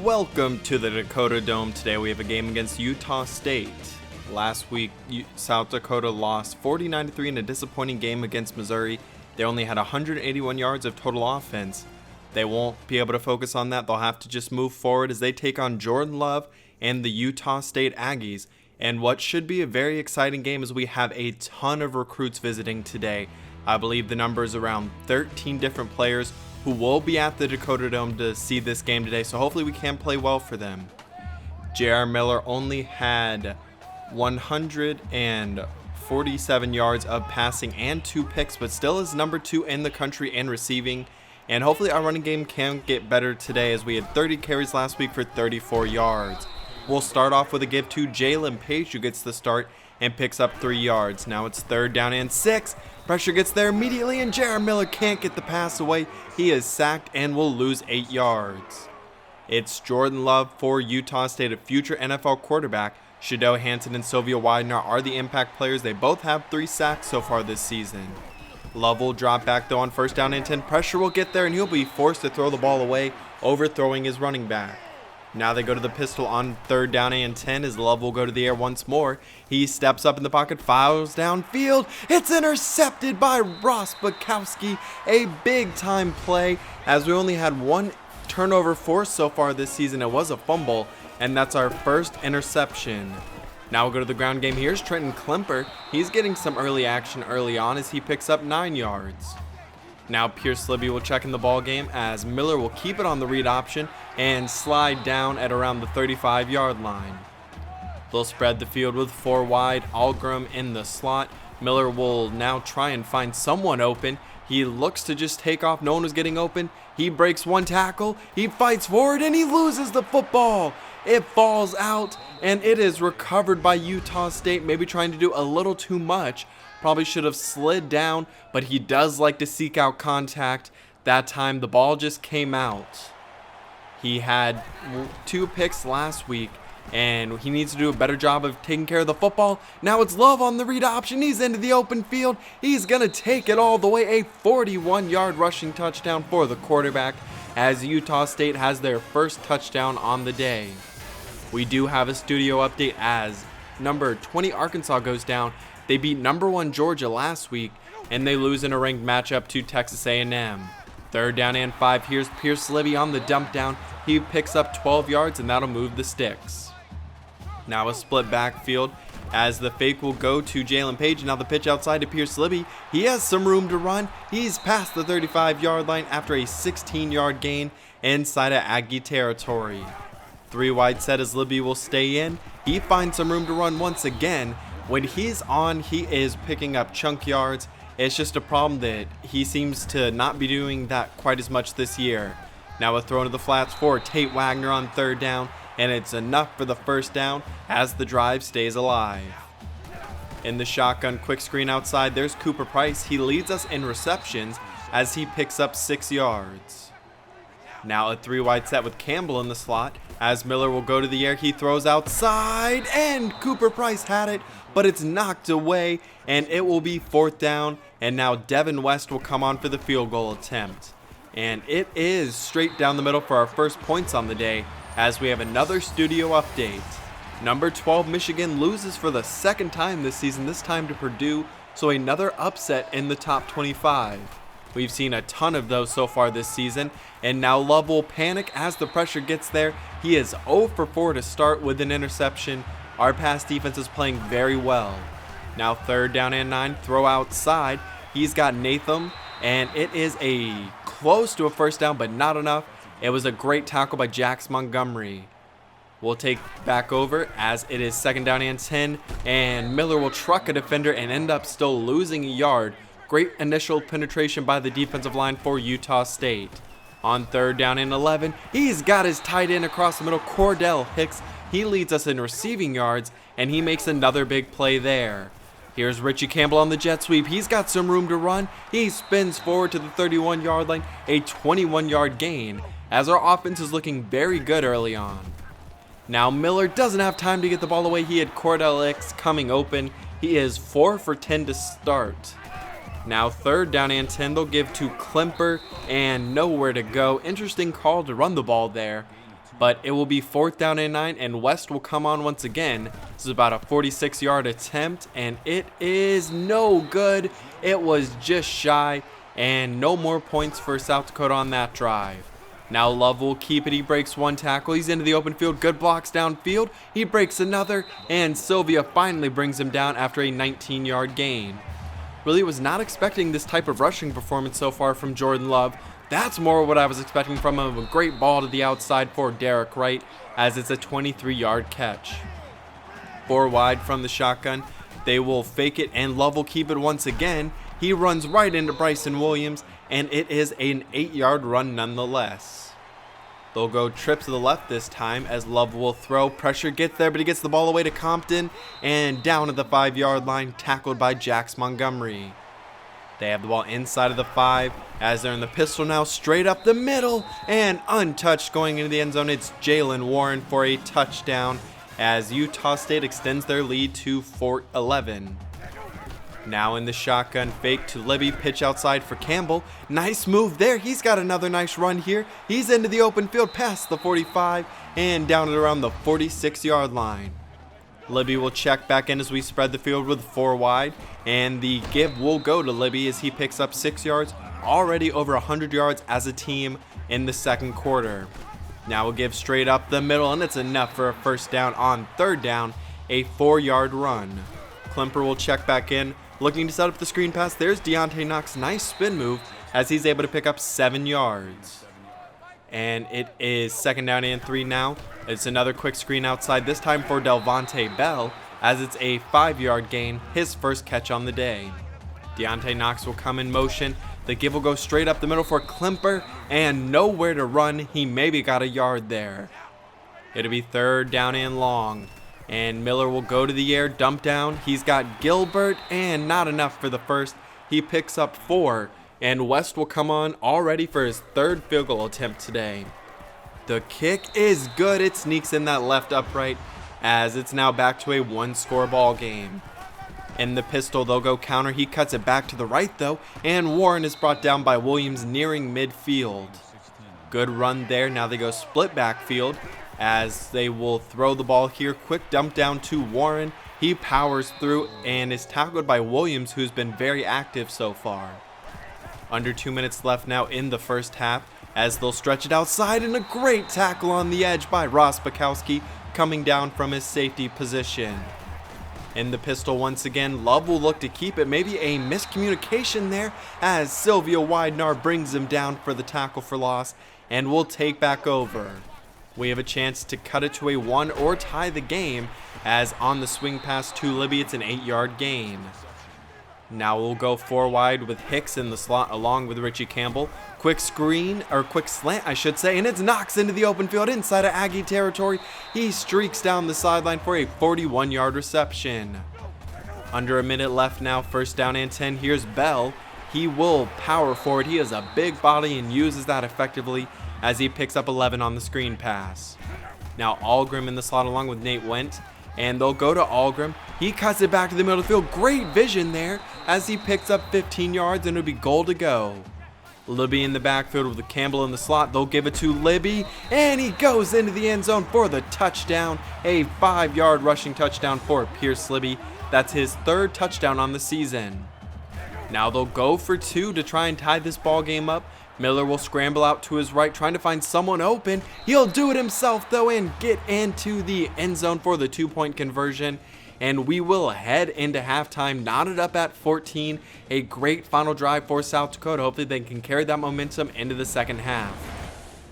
Welcome to the Dakota Dome. Today we have a game against Utah State. Last week, South Dakota lost 49-3 in a disappointing game against Missouri. They only had 181 yards of total offense. They won't be able to focus on that. They'll have to just move forward as they take on Jordan Love and the Utah State Aggies. And what should be a very exciting game is we have a ton of recruits visiting today. I believe the number is around 13 different players who will be at the Dakota Dome to see this game today. So hopefully we can play well for them. J.R. Miller only had 147 yards of passing and 2 picks, but still is number 2 in the country in receiving. And hopefully our running game can get better today, as we had 30 carries last week for 34 yards. We'll start off with a give to Jalen Page, who gets the start and picks up 3 yards. Now it's 3rd down and 6. Pressure gets there immediately, and J.R. Miller can't get the pass away. He is sacked and will lose 8 yards. It's Jordan Love for Utah State, a future NFL quarterback. Shadell Hansen and Sylvia Widener are the impact players. They both have 3 sacks so far this season. Love will drop back though on 1st down and 10. Pressure will get there, and he'll be forced to throw the ball away, overthrowing his running back. Now they go to the pistol on 3rd down and 10 as Love will go to the air once more. He steps up in the pocket, fires downfield. It's intercepted by Ross Bukowski. A big time play, as we only had 1 turnover forced so far this season. It was a fumble, and that's our first interception. Now we'll go to the ground game. Here's Trenton Klemper. He's getting some early action early on as he picks up 9 yards. Now Pierce Libby will check in the ball game as Miller will keep it on the read option and slide down at around the 35-yard line. They'll spread the field with 4 wide, Algram in the slot. Miller will now try and find someone open. He looks to just take off. No one was getting open. He breaks 1 tackle. He fights forward and he loses the football. It falls out and it is recovered by Utah State, maybe trying to do a little too much. Probably should have slid down, but he does like to seek out contact. That time the ball just came out. He had 2 picks last week, and he needs to do a better job of taking care of the football. Now it's Love on the read option. He's into the open field. He's going to take it all the way. A 41-yard rushing touchdown for the quarterback, as Utah State has their first touchdown on the day. We do have a studio update as number 20 Arkansas goes down. They beat number 1 Georgia last week, and they lose in a ranked matchup to Texas A&M. 3rd down and 5. Here's Pierce Libby on the dump down. He picks up 12 yards, and that'll move the sticks. Now a split backfield as the fake will go to Jalen Page. Now the pitch outside to Pierce Libby. He has some room to run. He's past the 35-yard line after a 16-yard gain inside of Aggie territory. 3 wide set as Libby will stay in. He finds some room to run once again. When he's on, he is picking up chunk yards. It's just a problem that he seems to not be doing that quite as much this year. Now a throw into the flats for Tate Wagner on 3rd down, and it's enough for the 1st down as the drive stays alive. In the shotgun quick screen outside, there's Cooper Price. He leads us in receptions as he picks up 6 yards. Now a 3 wide set with Campbell in the slot as Miller will go to the air. He throws outside, and Cooper Price had it, but it's knocked away, and it will be 4th down. And now Devin West will come on for the field goal attempt. And it is straight down the middle for our first points on the day, as we have another studio update. Number 12 Michigan loses for the 2nd time this season, this time to Purdue, so another upset in the top 25. We've seen a ton of those so far this season, and now Love will panic as the pressure gets there. He is 0 for 4 to start with an interception. Our pass defense is playing very well. Now 3rd down and 9, throw outside. He's got Natham, and it is a close to a 1st down, but not enough. It was a great tackle by Jax Montgomery. We'll take back over as it is 2nd down and 10, and Miller will truck a defender and end up still losing a yard. Great initial penetration by the defensive line for Utah State. On 3rd down and 11, he's got his tight end across the middle, Cordell Hicks. He leads us in receiving yards, and he makes another big play there. Here's Richie Campbell on the jet sweep. He's got some room to run. He spins forward to the 31-yard line, a 21-yard gain, as our offense is looking very good early on. Now Miller doesn't have time to get the ball away. He had Cordell Hicks coming open. He is 4 for 10 to start. Now 3rd down and 10, they'll give to Klemper and nowhere to go. Interesting call to run the ball there. but it will be 4th down and 9, and West will come on once again. This is about a 46-yard attempt, and it is no good. It was just shy, and no more points for South Dakota on that drive. Now Love will keep it. He breaks one tackle. He's into the open field. Good blocks downfield. He breaks another, and Sylvia finally brings him down after a 19-yard gain. Really was not expecting this type of rushing performance so far from Jordan Love. That's more what I was expecting from him. A great ball to the outside for Derek Wright, as it's a 23-yard catch. 4 wide from the shotgun. They will fake it, and Love will keep it once again. He runs right into Bryson Williams, and it is an 8-yard run nonetheless. They'll go trip to the left this time, as Love will throw. Pressure gets there, but he gets the ball away to Compton, and down at the 5-yard line, tackled by Jax Montgomery. They have the ball inside of the 5, as they're in the pistol now, straight up the middle, and untouched going into the end zone. It's Jalen Warren for a touchdown, as Utah State extends their lead to 11. Now in the shotgun, fake to Libby, pitch outside for Campbell. Nice move there. He's got another nice run here. He's into the open field past the 45 and down at around the 46-yard line. Libby will check back in as we spread the field with 4 wide, and the give will go to Libby as he picks up 6 yards, already over 100 yards as a team in the second quarter. Now we'll give straight up the middle, and it's enough for a first down on 3rd down, a 4-yard run. Klemper will check back in, looking to set up the screen pass. There's Deontay Knox, nice spin move as he's able to pick up 7 yards. And it is 2nd down and 3 now. It's another quick screen outside, this time for Delvonte Bell, as it's a 5-yard gain, his first catch on the day. Deontay Knox will come in motion. The give will go straight up the middle for Klemper, and nowhere to run. He maybe got a yard there. It'll be 3rd down and long, and Miller will go to the air, dump down. He's got Gilbert, and not enough for the first. He picks up 4. And West will come on already for his 3rd field goal attempt today. The kick is good. It sneaks in that left upright, as it's now back to a 1-score ball game. In the pistol, they'll go counter. He cuts it back to the right though, and Warren is brought down by Williams nearing midfield. Good run there. Now they go split backfield, as they will throw the ball here. Quick dump down to Warren. He powers through and is tackled by Williams, who's been very active so far. Under 2 minutes left now in the first half, as they'll stretch it outside, and a great tackle on the edge by Ross Bukowski coming down from his safety position. In the pistol once again, Love will look to keep it. Maybe a miscommunication there, as Sylvia Widenar brings him down for the tackle for loss, and will take back over. We have a chance to cut it to a 1 or tie the game, as on the swing pass to Libby, it's an 8-yard gain. Now we'll go 4 wide with Hicks in the slot along with Richie Campbell. Quick screen, or quick slant I should say, and it's Knox into the open field inside of Aggie territory. He streaks down the sideline for a 41-yard reception. Under a minute left now, 1st down and 10. Here's Bell. He will power forward. He has a big body and uses that effectively as he picks up 11 on the screen pass. Now Algrim in the slot along with Nate Wendt. And they'll go to Algrim. He cuts it back to the middle of the field. Great vision there as he picks up 15 yards, and it'll be goal to go. Libby in the backfield with Campbell in the slot. They'll give it to Libby, and he goes into the end zone for the touchdown. A 5-yard rushing touchdown for Pierce Libby. That's his 3rd touchdown on the season. Now they'll go for 2 to try and tie this ball game up. Miller will scramble out to his right, trying to find someone open. He'll do it himself, though, and get into the end zone for the 2-point conversion. And we will head into halftime, knotted up at 14. A great final drive for South Dakota. Hopefully they can carry that momentum into the second half.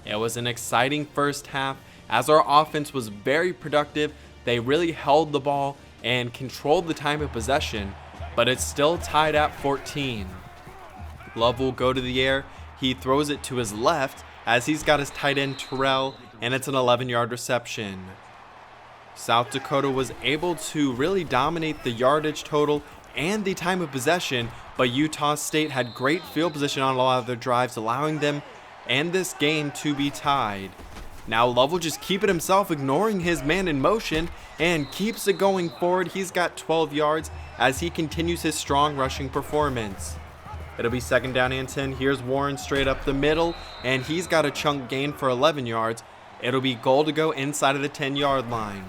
It was an exciting first half, as our offense was very productive. They really held the ball and controlled the time of possession, but it's still tied at 14. Love will go to the air. He throws it to his left as he's got his tight end Terrell, and it's an 11-yard reception. South Dakota was able to really dominate the yardage total and the time of possession, but Utah State had great field position on a lot of their drives, allowing them and this game to be tied. Now Love will just keep it himself, ignoring his man in motion, and keeps it going forward. He's got 12 yards as he continues his strong rushing performance. It'll be 2nd down and 10. Here's Warren straight up the middle, and he's got a chunk gain for 11 yards. It'll be goal to go inside of the 10-yard line.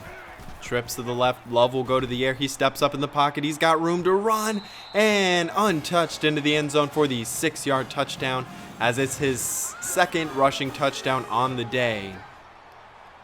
Trips to the left, Love will go to the air, he steps up in the pocket, he's got room to run, and untouched into the end zone for the 6-yard touchdown, as it's his second rushing touchdown on the day.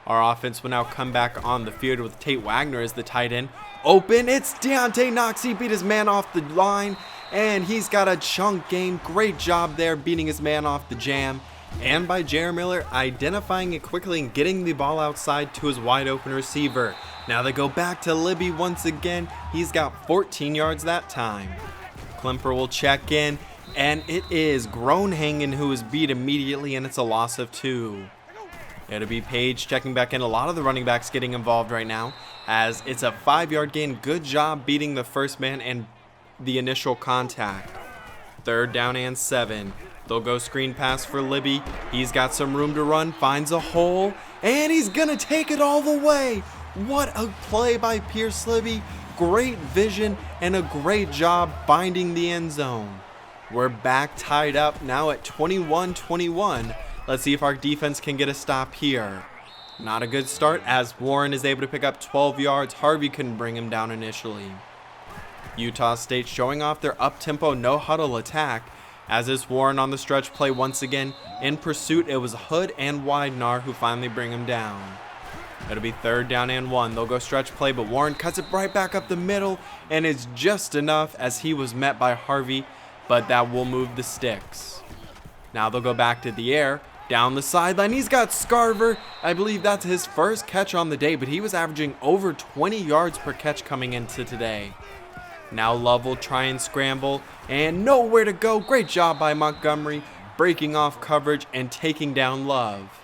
Our offense will now come back on the field with Tate Wagner as the tight end. Open, it's Deontay Knox, he beat his man off the line, and he's got a chunk game. Great job there beating his man off the jam. And by J.R. Miller identifying it quickly and getting the ball outside to his wide open receiver. Now they go back to Libby once again. He's got 14 yards that time. Klemper will check in, and it is Groenhagen who is beat immediately, and it's a loss of 2. It'll be Page checking back in. A lot of the running backs getting involved right now, as it's a 5-yard gain. Good job beating the first man and the initial contact. 3rd down and 7. They'll go screen pass for Libby. He's got some room to run, finds a hole, and he's gonna take it all the way. What a play by Pierce Libby. Great vision and a great job finding the end zone. We're back tied up now at 21-21. Let's see if our defense can get a stop here. Not a good start, as Warren is able to pick up 12 yards. Harvey couldn't bring him down initially. Utah State showing off their up-tempo no-huddle attack, as is Warren on the stretch play once again. In pursuit, it was Hood and Widenar who finally bring him down. It'll be 3rd down and 1. They'll go stretch play, but Warren cuts it right back up the middle, and it's just enough as he was met by Harvey, but that will move the sticks. Now they'll go back to the air. Down the sideline, he's got Scarver. I believe that's his first catch on the day, but he was averaging over 20 yards per catch coming into today. Now Love will try and scramble, and nowhere to go. Great job by Montgomery, breaking off coverage and taking down Love.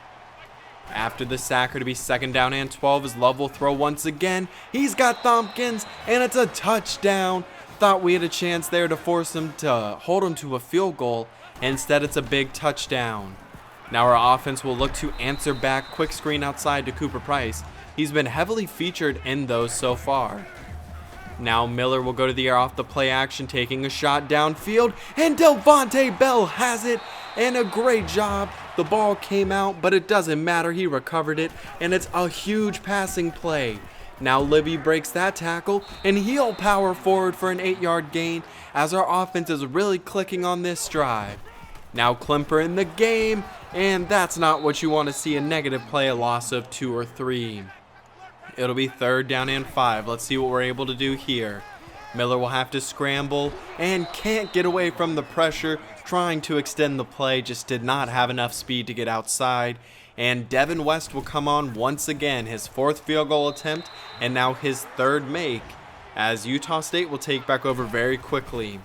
After the sack, it'll be 2nd down and 12 as Love will throw once again. He's got Thompkins, and it's a touchdown. Thought we had a chance there to force him to hold him to a field goal. Instead, it's a big touchdown. Now our offense will look to answer back. Quick screen outside to Cooper Price. He's been heavily featured in those so far. Now Miller will go to the air off the play action, taking a shot downfield, and Delvonte Bell has it, and a great job. The ball came out, but it doesn't matter. He recovered it, and it's a huge passing play. Now Libby breaks that tackle, and he'll power forward for an 8-yard gain, as our offense is really clicking on this drive. Now Klemper in the game, and that's not what you want to see. A negative play, a loss of 2 or 3. It'll be 3rd down and 5. Let's see what we're able to do here. Miller will have to scramble and can't get away from the pressure. Trying to extend the play, just did not have enough speed to get outside. And Devin West will come on once again, his 4th field goal attempt and now his 3rd make, as Utah State will take back over very quickly.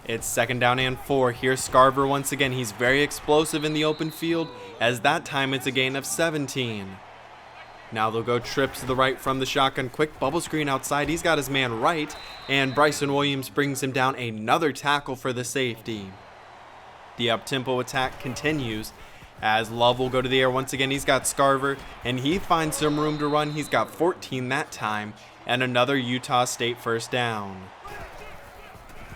It's 2nd down and 4. Here's Scarver once again. He's very explosive in the open field, as that time it's a gain of 17. Now they'll go trips to the right from the shotgun. Quick bubble screen outside. He's got his man right, and Bryson Williams brings him down. Another tackle for the safety. The up-tempo attack continues, as Love will go to the air once again. He's got Scarver, and he finds some room to run. He's got 14 that time, and another Utah State 1st down.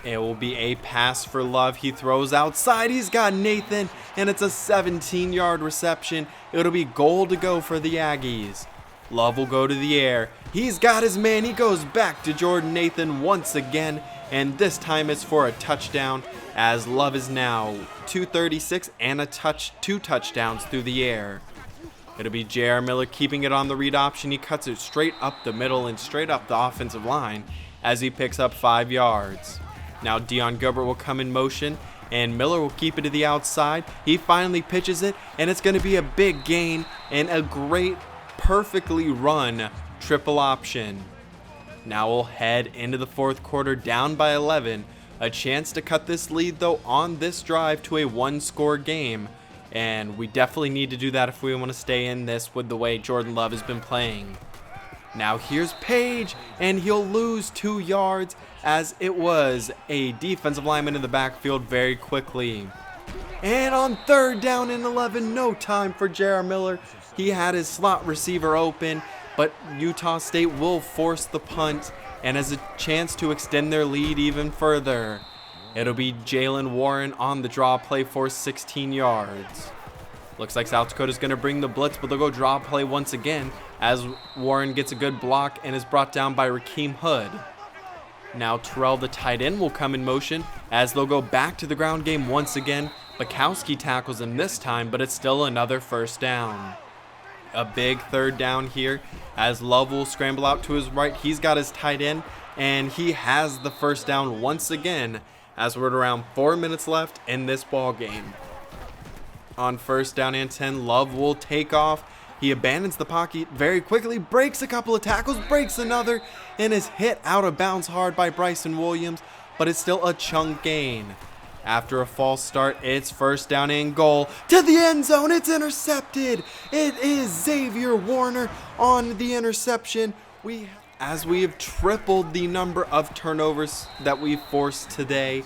It will be a pass for Love. He throws outside. He's got Nathan, and it's a 17-yard reception. It'll be goal to go for the Aggies. Love will go to the air. He's got his man. He goes back to Jordan Nathan once again, and this time it's for a touchdown, as Love is now 236 and 2 touchdowns through the air. It'll be J.R. Miller keeping it on the read option. He cuts it straight up the middle and straight up the offensive line as he picks up 5 yards. Now Dion Gilbert will come in motion, and Miller will keep it to the outside. He finally pitches it, and it's going to be a big gain and a great, perfectly run triple option. Now we'll head into the 4th quarter down by 11. A chance to cut this lead, though, on this drive to a 1-score game. And we definitely need to do that if we want to stay in this with the way Jordan Love has been playing. Now here's Page, and he'll lose 2 yards, as it was a defensive lineman in the backfield very quickly. And on 3rd down and 11, no time for J.R. Miller. He had his slot receiver open, but Utah State will force the punt and has a chance to extend their lead even further. It'll be Jalen Warren on the draw play for 16 yards. Looks like South Dakota's going to bring the blitz, but they'll go draw play once again as Warren gets a good block and is brought down by Rakeem Hood. Now Terrell, the tight end, will come in motion as they'll go back to the ground game once again. Bukowski tackles him this time, but it's still another first down. A big third down here as Love will scramble out to his right. He's got his tight end, and he has the first down once again as we're at around 4 minutes left in this ball game. On first down and 10, Love will take off. He abandons the pocket very quickly, breaks a couple of tackles, breaks another, and is hit out of bounds hard by Bryson Williams, but it's still a chunk gain. After a false start, it's first down and goal to the end zone. It's intercepted. It is Xavier Warner on the interception. As we have tripled the number of turnovers that we've forced today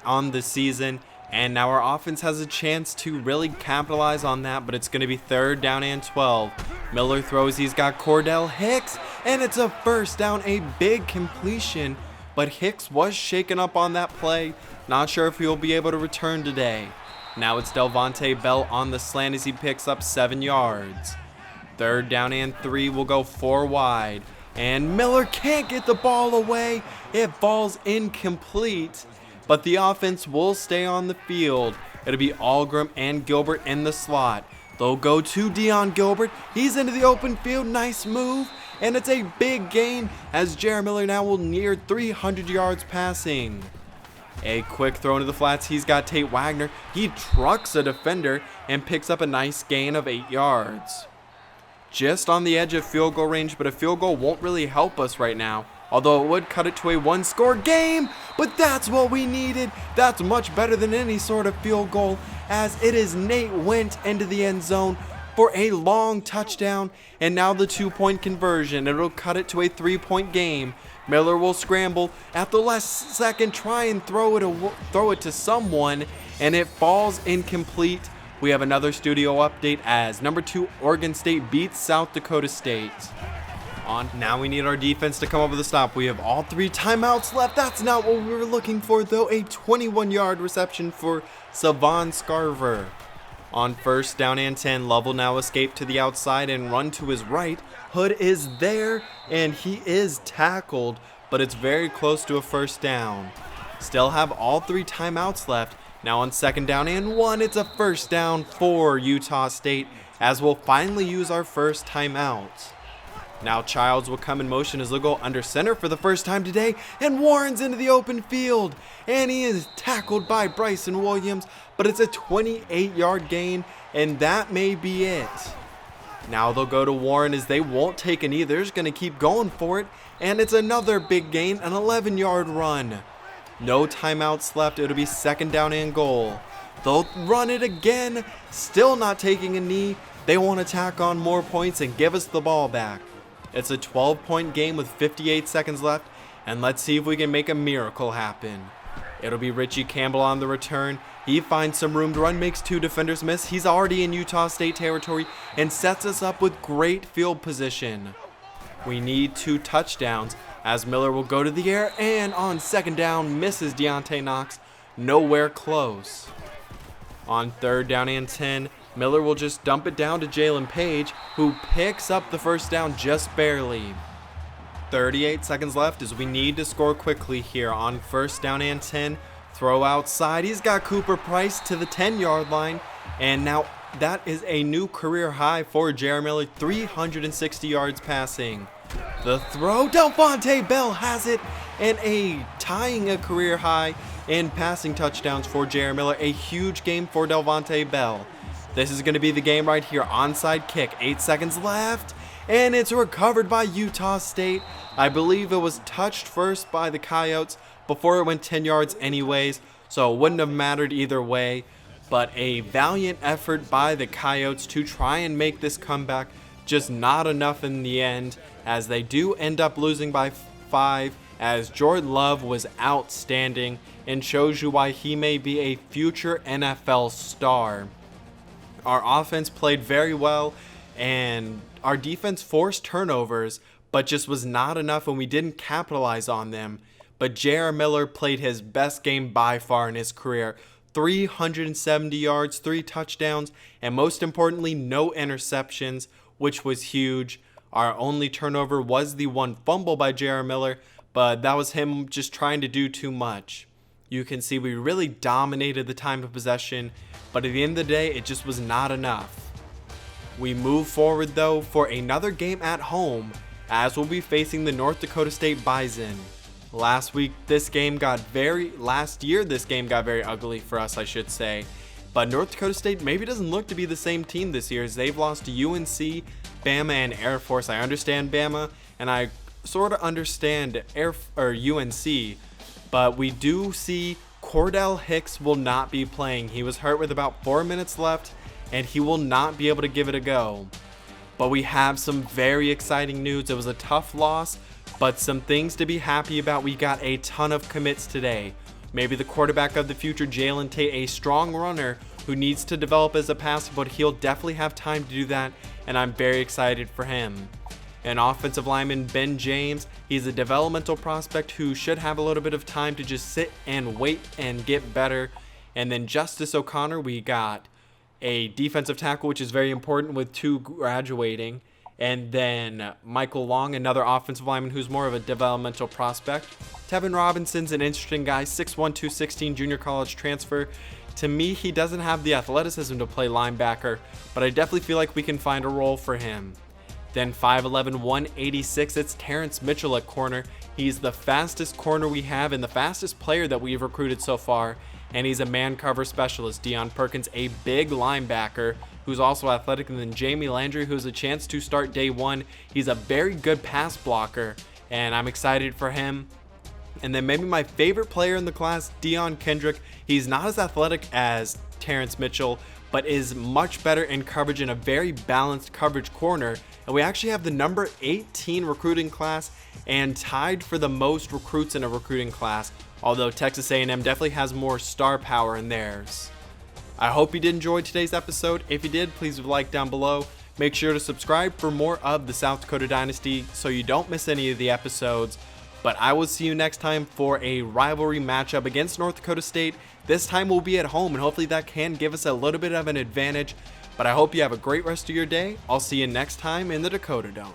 on the season. And now our offense has a chance to really capitalize on that, but it's going to be third down and 12. Miller throws, he's got Cordell Hicks, and it's a first down, a big completion. But Hicks was shaken up on that play. Not sure if he'll be able to return today. Now it's Delvonte Bell on the slant as he picks up 7 yards. Third down and 3 will go 4 wide. And Miller can't get the ball away. It falls incomplete. But the offense will stay on the field. It'll be Algrim and Gilbert in the slot. They'll go to Deion Gilbert. He's into the open field. Nice move. And it's a big gain as Jared Miller now will near 300 yards passing. A quick throw into the flats. He's got Tate Wagner. He trucks a defender and picks up a nice gain of 8 yards. Just on the edge of field goal range, but a field goal won't really help us right now. Although it would cut it to a 1-score game, but that's what we needed. That's much better than any sort of field goal, as it is Nate Went into the end zone for a long touchdown, and now the 2-point conversion. It'll cut it to a 3-point game. Miller will scramble at the last second, try and throw it to someone, and it falls incomplete. We have another studio update as number 2 Oregon State beats South Dakota State. Now we need our defense to come up with a stop. We have all 3 timeouts left. That's not what we were looking for, though. A 21-yard reception for Savon Scarver. On first down and 10, Love will now escape to the outside and run to his right. Hood is there, and he is tackled, but it's very close to a first down. Still have all 3 timeouts left. Now on second down and 1, it's a first down for Utah State, as we'll finally use our first timeout. Now Childs will come in motion as they'll go under center for the first time today, and Warren's into the open field, and he is tackled by Bryson Williams, but it's a 28-yard gain, and that may be it. Now they'll go to Warren as they won't take a knee. They're just going to keep going for it, and it's another big gain, an 11-yard run. No timeouts left. It'll be second down and goal. They'll run it again, still not taking a knee. They want to tack on more points and give us the ball back. It's a 12-point game with 58 seconds left, and let's see if we can make a miracle happen. It'll be Richie Campbell on the return. He finds some room to run, makes 2 defenders miss. He's already in Utah State territory and sets us up with great field position. We need 2 touchdowns as Miller will go to the air, and on second down misses Deontay Knox, nowhere close. On third down and 10, Miller will just dump it down to Jalen Page, who picks up the first down just barely. 38 seconds left as we need to score quickly here. On first down and 10, throw outside. He's got Cooper Price to the 10-yard line, and now that is a new career high for Jared Miller, 360 yards passing. The throw, Delvonte Bell has it, and tying a career high in passing touchdowns for Jared Miller. A huge game for Delvonte Bell. This is going to be the game right here. Onside kick, 8 seconds left, and it's recovered by Utah State. I believe it was touched first by the Coyotes before it went 10 yards anyways, so it wouldn't have mattered either way. But a valiant effort by the Coyotes to try and make this comeback, just not enough in the end, as they do end up losing by 5, as Jordan Love was outstanding and shows you why he may be a future NFL star. Our offense played very well, and our defense forced turnovers, but just was not enough, and we didn't capitalize on them. But Jared Miller played his best game by far in his career. 370 yards, 3 touchdowns, and most importantly, no interceptions, which was huge. Our only turnover was the one fumble by J.R. Miller, but that was him just trying to do too much. You can see we really dominated the time of possession, but at the end of the day, it just was not enough. We move forward though for another game at home, as we'll be facing the North Dakota State Bison. Last year this game got very ugly for us, I should say. But North Dakota State maybe doesn't look to be the same team this year, as they've lost to UNC, Bama, and Air Force. I understand Bama, and I sort of understand UNC, but we do see Cordell Hicks will not be playing. He was hurt with about 4 minutes left, and he will not be able to give it a go. But we have some very exciting news. It was a tough loss, but some things to be happy about. We got a ton of commits today. Maybe the quarterback of the future, Jalen Tate, a strong runner who needs to develop as a passer, but he'll definitely have time to do that, and I'm very excited for him. An offensive lineman, Ben James, he's a developmental prospect who should have a little bit of time to just sit and wait and get better. And then Justice O'Connor, we got a defensive tackle, which is very important with 2 graduating. And then Michael Long, another offensive lineman who's more of a developmental prospect. Tevin Robinson's an interesting guy, 6'1", 216, junior college transfer. To me, he doesn't have the athleticism to play linebacker, but I definitely feel like we can find a role for him. Then 5'11", 186, it's Terrence Mitchell at corner. He's the fastest corner we have and the fastest player that we've recruited so far, and he's a man cover specialist. Deion Perkins, a big linebacker who's also athletic, and then Jamie Landry, who has a chance to start day 1. He's a very good pass blocker, and I'm excited for him. And then maybe my favorite player in the class, Deion Kendrick. He's not as athletic as Terrence Mitchell, but is much better in coverage and a very balanced coverage corner. And we actually have the number 18 recruiting class and tied for the most recruits in a recruiting class, although Texas A&M definitely has more star power in theirs. I hope you did enjoy today's episode. If you did, please leave a like down below. Make sure to subscribe for more of the South Dakota Dynasty so you don't miss any of the episodes. But I will see you next time for a rivalry matchup against North Dakota State. This time we'll be at home, and hopefully that can give us a little bit of an advantage. But I hope you have a great rest of your day. I'll see you next time in the Dakota Dome.